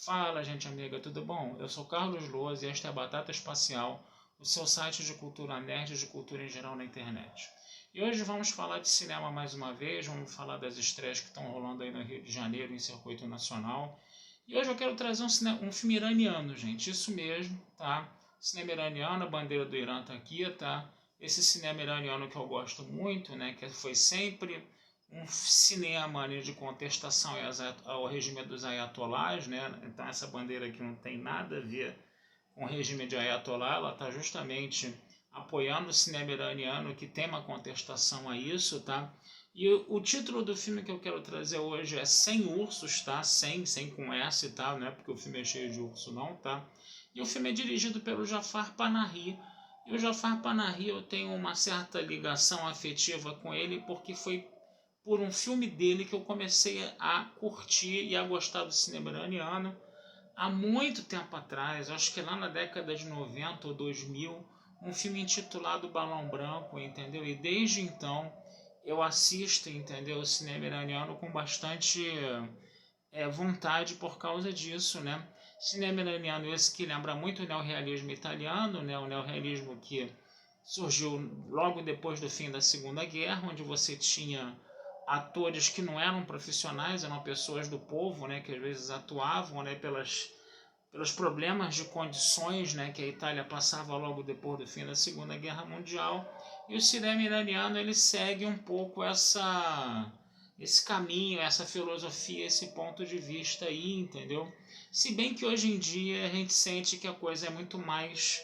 Fala, gente amiga, tudo bom? Eu sou Carlos Loas e esta é a Batata Espacial, o seu site de cultura nerd e de cultura em geral na internet. E hoje vamos falar de cinema mais uma vez, vamos falar das estreias que estão rolando aí no Rio de Janeiro, em circuito nacional. E hoje eu quero trazer um filme iraniano, gente, isso mesmo, tá? Cinema iraniano, a bandeira do Irã tá aqui, tá? Esse cinema iraniano que eu gosto muito, né, que foi sempre um cinema ali de contestação ao regime dos ayatollahs, né? Então essa bandeira aqui não tem nada a ver com o regime de ayatollah, ela está justamente apoiando o cinema iraniano que tem uma contestação a isso, tá? E o título do filme que eu quero trazer hoje é Sem Ursos, tá? Sem com S, tá? Não é porque o filme é cheio de urso não, tá? E o filme é dirigido pelo Jafar Panahi. E o Jafar Panahi eu tenho uma certa ligação afetiva com ele porque foi por um filme dele que eu comecei a curtir e a gostar do cinema iraniano há muito tempo atrás, acho que lá na década de 90 ou 2000, um filme intitulado Balão Branco, entendeu? E desde então eu assisto, entendeu, o cinema iraniano com bastante vontade por causa disso, né? Cinema iraniano esse que lembra muito o neorrealismo italiano, né? O neorrealismo que surgiu logo depois do fim da Segunda Guerra, onde você tinha atores que não eram profissionais, eram pessoas do povo, né, que às vezes atuavam, né, pelos problemas de condições, né, que a Itália passava logo depois do fim da Segunda Guerra Mundial. E o cinema iraniano ele segue um pouco esse caminho, essa filosofia, esse ponto de vista aí, entendeu? Se bem que hoje em dia a gente sente que a coisa é muito mais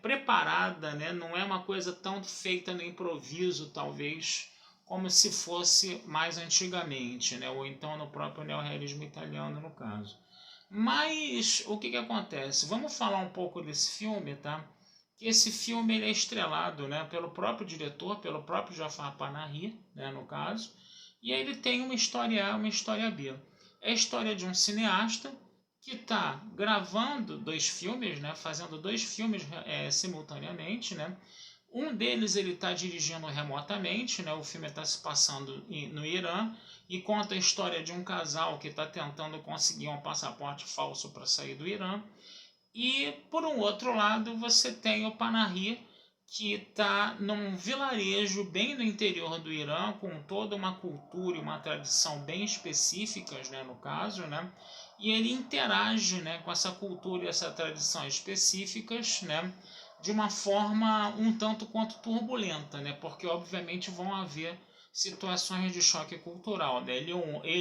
preparada, né? Não é uma coisa tão feita no improviso, talvez, como se fosse mais antigamente, né? Ou então no próprio neorrealismo italiano, no caso. Mas o que acontece? Vamos falar um pouco desse filme, tá? Que esse filme ele é estrelado, né, pelo próprio diretor, pelo próprio Jafar Panahi, né, no caso, e aí ele tem uma história A, uma história B. É a história de um cineasta que está gravando dois filmes, né, fazendo dois filmes simultaneamente, né. Um deles ele está dirigindo remotamente, né, o filme está se passando no Irã e conta a história de um casal que está tentando conseguir um passaporte falso para sair do Irã. E por um outro lado você tem o Panahi, que está num vilarejo bem no interior do Irã, com toda uma cultura e uma tradição bem específicas, né, no caso, né? E ele interage, né, com essa cultura e essa tradição específicas, né, de uma forma um tanto quanto turbulenta, né? Porque obviamente vão haver situações de choque cultural, né? Ele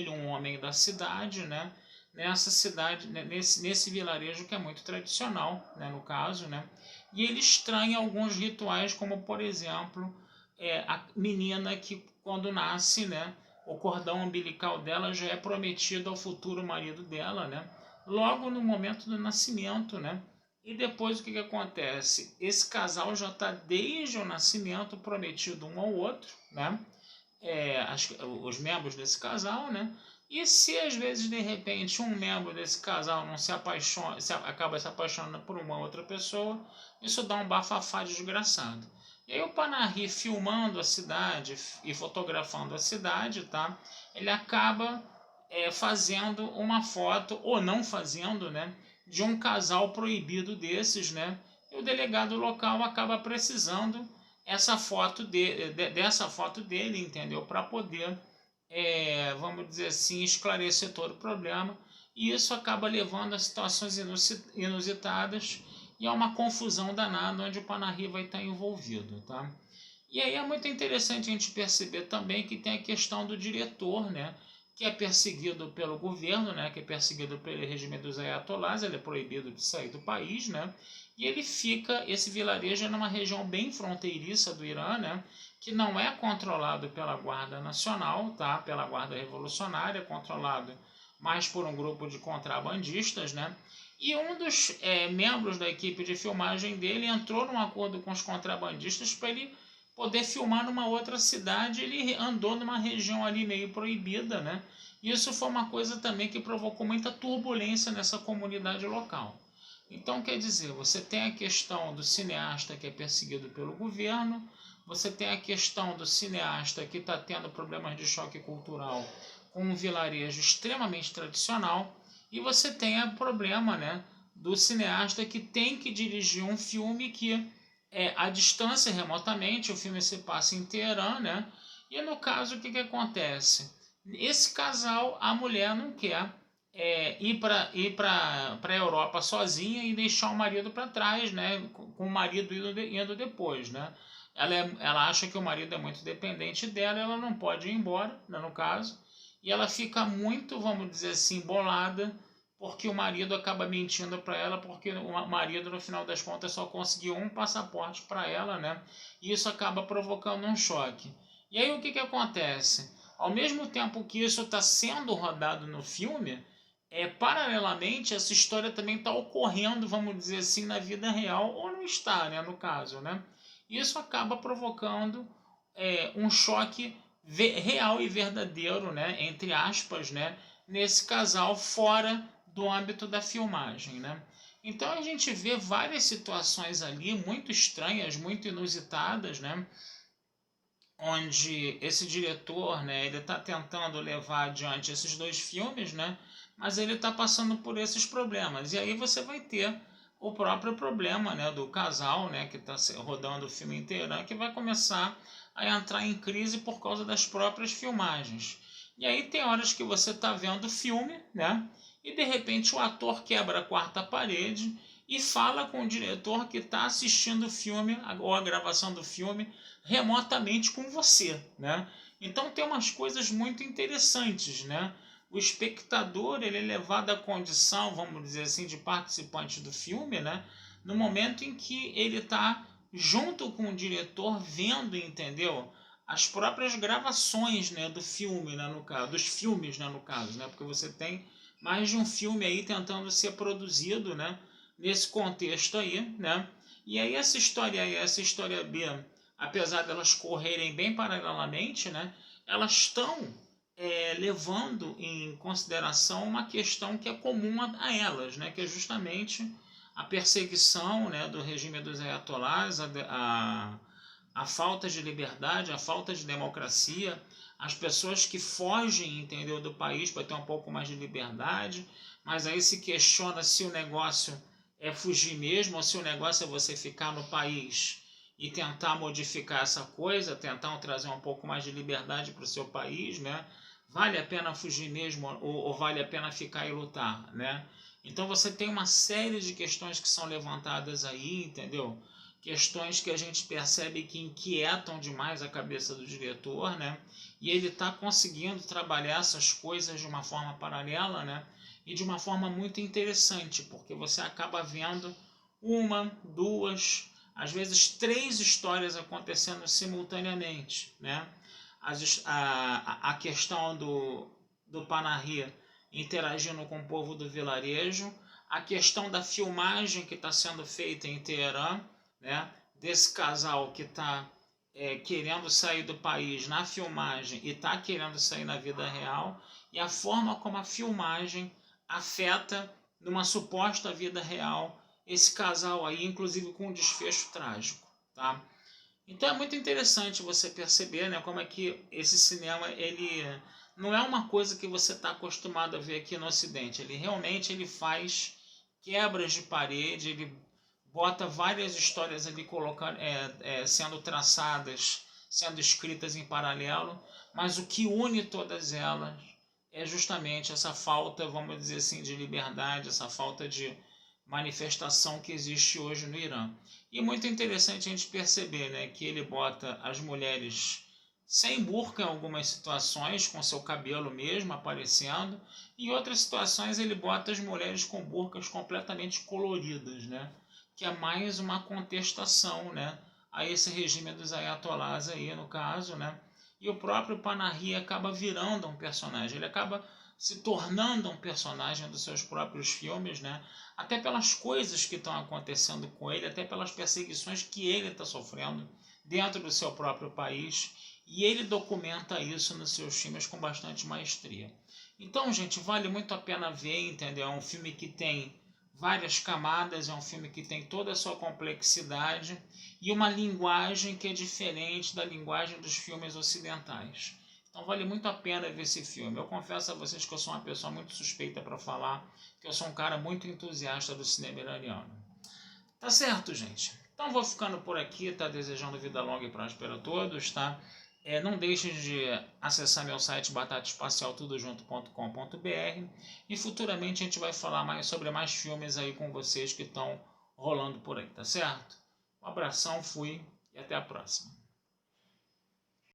um homem da cidade, né? Nessa cidade, né, nesse vilarejo que é muito tradicional, né, no caso, né, e ele estranha alguns rituais, como por exemplo, a menina que quando nasce, né, o cordão umbilical dela já é prometido ao futuro marido dela, né, logo no momento do nascimento, né, e depois o que acontece? Esse casal já está desde o nascimento prometido um ao outro, né, os membros desse casal, né? E se às vezes de repente um membro desse casal não se apaixona, acaba se apaixonando por uma outra pessoa, isso dá um bafafá desgraçado. E aí o Panahi filmando a cidade e fotografando a cidade, tá? Ele acaba fazendo uma foto, ou não fazendo, né? De um casal proibido desses, né? E o delegado local acaba precisando dessa foto dele, entendeu? Para poder, vamos dizer assim, esclarecer todo o problema. E isso acaba levando a situações inusitadas e a uma confusão danada onde o Panahi vai estar envolvido, tá? E aí é muito interessante a gente perceber também que tem a questão do diretor, né? Que é perseguido pelo governo, né? Que é perseguido pelo regime dos ayatollahs, ele é proibido de sair do país, né? E ele fica, esse vilarejo é numa região bem fronteiriça do Irã, né? Que não é controlado pela Guarda Nacional, tá? Pela Guarda Revolucionária, é controlado mais por um grupo de contrabandistas, né? E um dos membros da equipe de filmagem dele entrou num acordo com os contrabandistas para ele poder filmar numa outra cidade. Ele andou numa região ali meio proibida, né? Isso foi uma coisa também que provocou muita turbulência nessa comunidade local. Então, quer dizer, você tem a questão do cineasta que é perseguido pelo governo, você tem a questão do cineasta que está tendo problemas de choque cultural com um vilarejo extremamente tradicional, E você tem o problema, né, do cineasta que tem que dirigir um filme que é à distância remotamente, o filme se passa em Teherã, né? E no caso, o que acontece? Esse casal, a mulher não quer ir para a Europa sozinha e deixar o marido para trás, né? Com o marido indo depois, né? Ela acha que o marido é muito dependente dela, ela não pode ir embora, né, no caso, e ela fica muito, vamos dizer assim, bolada, porque o marido acaba mentindo para ela, porque o marido, no final das contas, só conseguiu um passaporte para ela, né? E isso acaba provocando um choque. E aí o que acontece? Ao mesmo tempo que isso está sendo rodado no filme, paralelamente essa história também está ocorrendo, vamos dizer assim, na vida real, ou não está, né, no caso, né? Isso acaba provocando um choque real e verdadeiro, né, entre aspas, né, nesse casal fora do âmbito da filmagem, né? Então a gente vê várias situações ali muito estranhas, muito inusitadas, né? Onde esse diretor, né, ele está tentando levar adiante esses dois filmes, né? Mas ele está passando por esses problemas. E aí você vai ter o próprio problema, né, do casal, né, que está rodando o filme inteiro, que vai começar a entrar em crise por causa das próprias filmagens. E aí tem horas que você está vendo o filme, né, e de repente o ator quebra a quarta parede e fala com o diretor que está assistindo o filme ou a gravação do filme remotamente com você, né? Então tem umas coisas muito interessantes, né? O espectador ele é levado à condição, vamos dizer assim, de participante do filme, né? No momento em que ele está junto com o diretor vendo, entendeu? As próprias gravações, né, do filme, né, no caso, dos filmes, né, no caso, né? Porque você tem mais de um filme aí tentando ser produzido, né? Nesse contexto aí, né? E aí essa história A e essa história B, apesar delas correrem bem paralelamente, né? Elas estão levando em consideração uma questão que é comum a elas, né, que é justamente a perseguição, né, do regime dos ayatollahs, a falta de liberdade, a falta de democracia, as pessoas que fogem, entendeu, do país para ter um pouco mais de liberdade, mas aí se questiona se o negócio é fugir mesmo ou se o negócio é você ficar no país e tentar modificar essa coisa, tentar trazer um pouco mais de liberdade para o seu país, né? Vale a pena fugir mesmo ou vale a pena ficar e lutar, né? Então você tem uma série de questões que são levantadas aí, entendeu? Questões que a gente percebe que inquietam demais a cabeça do diretor, né? E ele está conseguindo trabalhar essas coisas de uma forma paralela, né? E de uma forma muito interessante, porque você acaba vendo uma, duas, às vezes três histórias acontecendo simultaneamente, né? A questão do Panahi interagindo com o povo do vilarejo, a questão da filmagem que está sendo feita em Teherã, né? Desse casal que está querendo sair do país na filmagem e está querendo sair na vida real, e a forma como a filmagem afeta numa suposta vida real esse casal aí, inclusive com um desfecho trágico, tá? Então é muito interessante você perceber, né, como é que esse cinema ele não é uma coisa que você está acostumado a ver aqui no Ocidente. Ele realmente faz quebras de parede, ele bota várias histórias ali colocando, sendo traçadas, sendo escritas em paralelo, mas o que une todas elas é justamente essa falta, vamos dizer assim, de liberdade, essa falta de manifestação que existe hoje no Irã. E muito interessante a gente perceber, né, que ele bota as mulheres sem burca em algumas situações, com seu cabelo mesmo aparecendo, e em outras situações ele bota as mulheres com burcas completamente coloridas, né, que é mais uma contestação, né, a esse regime dos ayatollahs aí, no caso, né, e o próprio Panahi acaba virando um personagem, ele acaba se tornando um personagem dos seus próprios filmes, né? Até pelas coisas que estão acontecendo com ele, até pelas perseguições que ele está sofrendo dentro do seu próprio país, e ele documenta isso nos seus filmes com bastante maestria. Então, gente, vale muito a pena ver, entendeu? É um filme que tem várias camadas, é um filme que tem toda a sua complexidade e uma linguagem que é diferente da linguagem dos filmes ocidentais. Então vale muito a pena ver esse filme. Eu confesso a vocês que eu sou uma pessoa muito suspeita para falar, que eu sou um cara muito entusiasta do cinema iraniano. Tá certo, gente? Então vou ficando por aqui, tá? Desejando vida longa e próspera a todos, tá? Não deixem de acessar meu site batataespacialtudojunto.com.br e futuramente a gente vai falar sobre mais filmes aí com vocês que estão rolando por aí, tá certo? Um abração, fui e até a próxima.